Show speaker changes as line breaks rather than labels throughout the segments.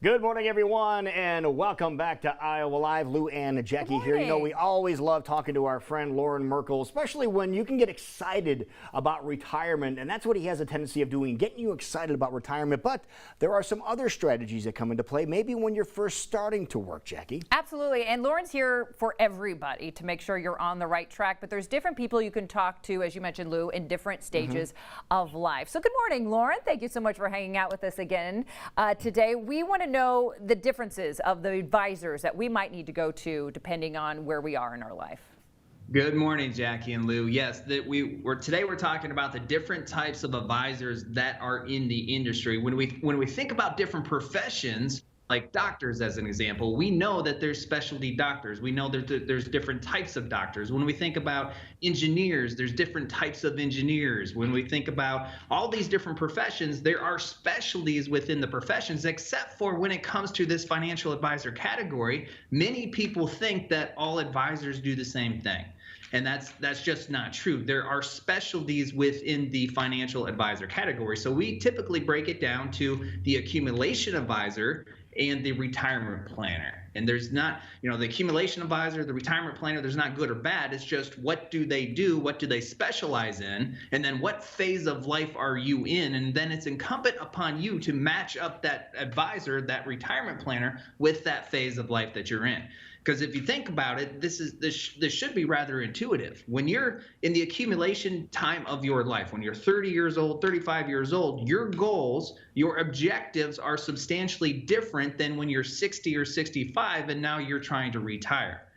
Good morning, everyone, and welcome back to Iowa Live. Lou and Jackie here. You know, we always love talking to our friend Loren Merkle, especially when you can get excited about retirement, and that's what he has a tendency of doing, getting you excited about retirement. But there are some other strategies that come into play, maybe when you're first starting to work, Jackie.
Absolutely, and Loren's here for everybody to make sure you're on the right track, but there's different people you can talk to, as you mentioned, Lou, in different stages of life. So good morning, Loren. Thank you so much for hanging out with us again today. We want to know the differences of the advisors that we might need to go to depending on where we are in our life.
Good morning, Jackie and Lou. Yes, today we're talking about the different types of advisors that are in the industry. When we think about different professions, like doctors as an example, we know that there's specialty doctors. We know that there's different types of doctors. When we think about engineers, there's different types of engineers. When we think about all these different professions, there are specialties within the professions, except for when it comes to this financial advisor category, many people think that all advisors do the same thing. And that's just not true. There are specialties within the financial advisor category. So we typically break it down to the accumulation advisor and the retirement planner. And there's not, the accumulation advisor, the retirement planner, there's not good or bad. It's just what do they do? What do they specialize in? And then what phase of life are you in? And then it's incumbent upon you to match up that advisor, that retirement planner, with that phase of life that you're in. Because if you think about it, this should be rather intuitive. When you're in the accumulation time of your life, when you're 30 years old, 35 years old, your goals, your objectives are substantially different than when you're 60 or 65 and now you're trying to retire.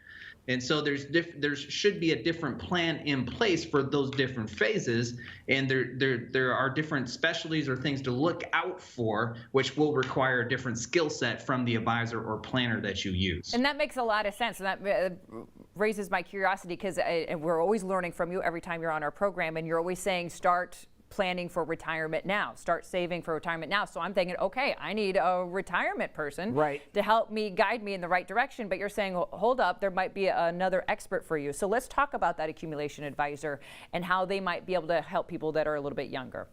And so there should be a different plan in place for those different phases, and there are different specialties or things to look out for, which will require a different skill set from the advisor or planner that you use.
And that makes a lot of sense, and that raises my curiosity because we're always learning from you every time you're on our program, and you're always saying start planning for retirement now, start saving for retirement now. So I'm thinking, okay, I need a retirement person to help me, guide me in the right direction. But you're saying, hold up, there might be another expert for you. So let's talk about that accumulation advisor and how they might be able to help people that are a little bit younger.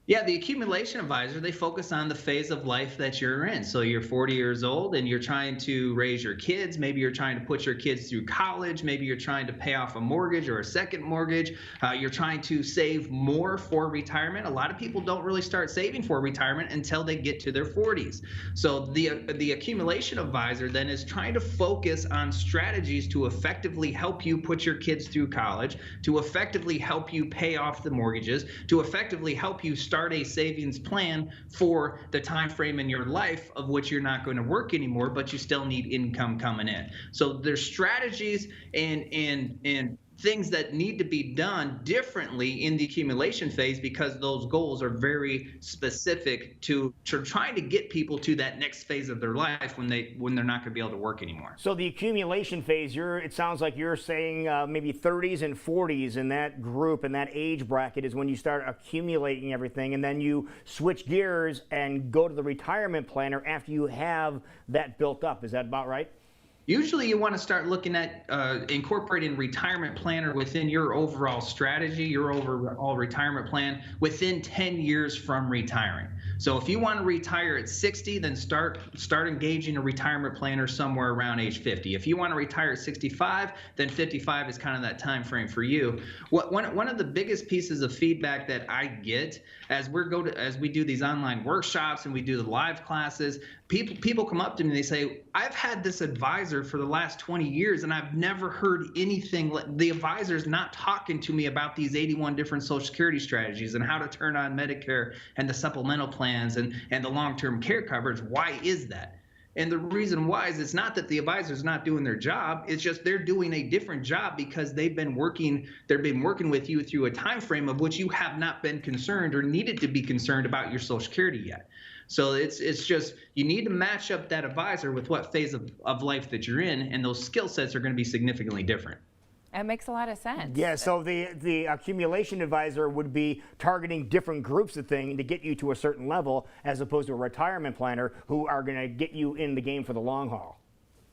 Yeah, the accumulation advisor, they focus on the phase of life that you're in. So you're 40 years old and you're trying to raise your kids. Maybe you're trying to put your kids through college. Maybe you're trying to pay off a mortgage or a second mortgage. You're trying to save more for retirement. A lot of people don't really start saving for retirement until they get to their 40s. So the accumulation advisor then is trying to focus on strategies to effectively help you put your kids through college, to effectively help you pay off the mortgages, to effectively help you start a savings plan for the time frame in your life of which you're not going to work anymore, but you still need income coming in. So there's strategies and things that need to be done differently in the accumulation phase because those goals are very specific to trying to get people to that next phase of their life when they're not going to be able to work anymore.
So the accumulation phase, it sounds like you're saying maybe 30s and 40s in that group, and that age bracket is when you start accumulating everything, and then you switch gears and go to the retirement planner after you have that built up. Is that about right?
Usually you want to start looking at incorporating retirement planner within your overall strategy, your overall retirement plan within 10 years from retiring. So if you want to retire at 60, then start engaging a retirement planner somewhere around age 50. If you want to retire at 65, then 55 is kind of that time frame for you. One of the biggest pieces of feedback that I get as we do these online workshops and we do the live classes, people come up to me and they say, I've had this advisor for the last 20 years and I've never heard anything. The advisor's not talking to me about these 81 different Social Security strategies and how to turn on Medicare and the supplemental plans and the long-term care coverage. Why is that? And the reason why is it's not that the advisor's not doing their job. It's just they're doing a different job because they've been working with you through a time frame of which you have not been concerned or needed to be concerned about your Social Security yet. So it's just you need to match up that advisor with what phase of life that you're in, and those skill sets are going to be significantly different.
That makes a lot of sense.
Yeah, so the accumulation advisor would be targeting different groups of things to get you to a certain level, as opposed to a retirement planner who are going to get you in the game for the long haul.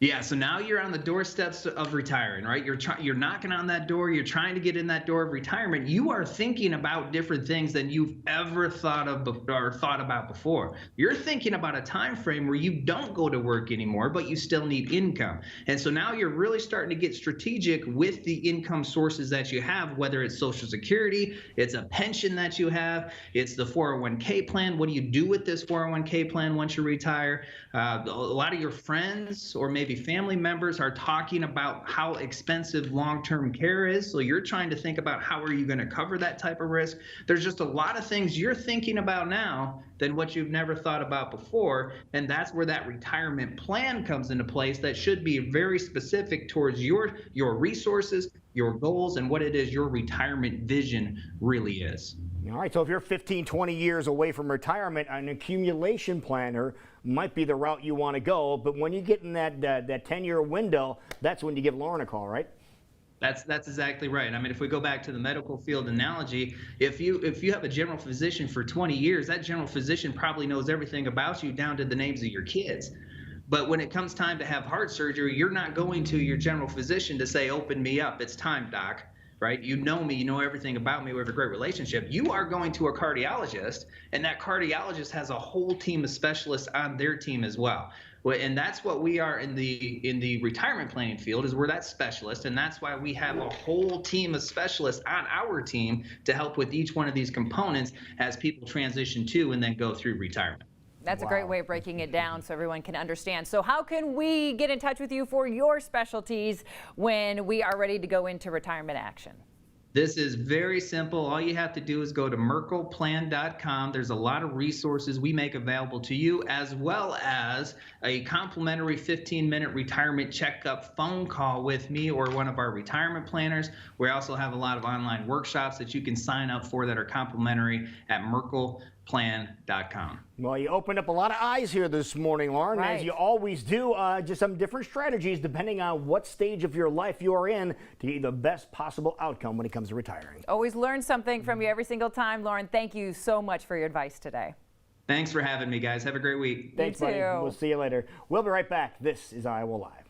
Yeah, so now you're on the doorsteps of retiring, right? You're knocking on that door, you're trying to get in that door of retirement. You are thinking about different things than you've ever thought of or thought about before. You're thinking about a time frame where you don't go to work anymore, but you still need income. And so now you're really starting to get strategic with the income sources that you have, whether it's Social Security, it's a pension that you have, it's the 401k plan. What do you do with this 401k plan once you retire? A lot of your friends or maybe family members are talking about how expensive long-term care is. So you're trying to think about how are you going to cover that type of risk. There's just a lot of things you're thinking about now than what you've never thought about before. And that's where that retirement plan comes into place that should be very specific towards your resources, your goals, and what it is your retirement vision really is.
All right, so if you're 15, 20 years away from retirement, an accumulation planner might be the route you want to go. But when you get in that 10-year window, that's when you give Loren a call, right?
That's exactly right. I mean, if we go back to the medical field analogy, if you have a general physician for 20 years, that general physician probably knows everything about you down to the names of your kids. But when it comes time to have heart surgery, you're not going to your general physician to say, open me up, it's time, doc. Right? You know me, you know everything about me, we have a great relationship. You are going to a cardiologist, and that cardiologist has a whole team of specialists on their team as well. And that's what we are in the retirement planning field, is we're that specialist, and that's why we have a whole team of specialists on our team to help with each one of these components as people transition to and then go through retirement.
That's a great way of breaking it down so everyone can understand. So how can we get in touch with you for your specialties when we are ready to go into retirement action?
This is very simple. All you have to do is go to merkleplan.com. There's a lot of resources we make available to you, as well as a complimentary 15-minute retirement checkup phone call with me or one of our retirement planners. We also have a lot of online workshops that you can sign up for that are complimentary at merkleplan.com.
Well, you opened up a lot of eyes here this morning, Loren,
right,
as you always do. Just some different strategies depending on what stage of your life you are in to get the best possible outcome when it comes to retiring.
Always learn something from you every single time. Loren, thank you so much for your advice today.
Thanks for having me, guys. Have a great week.
Thanks, buddy.
You too.
We'll see you later. We'll be right back. This is Iowa Live.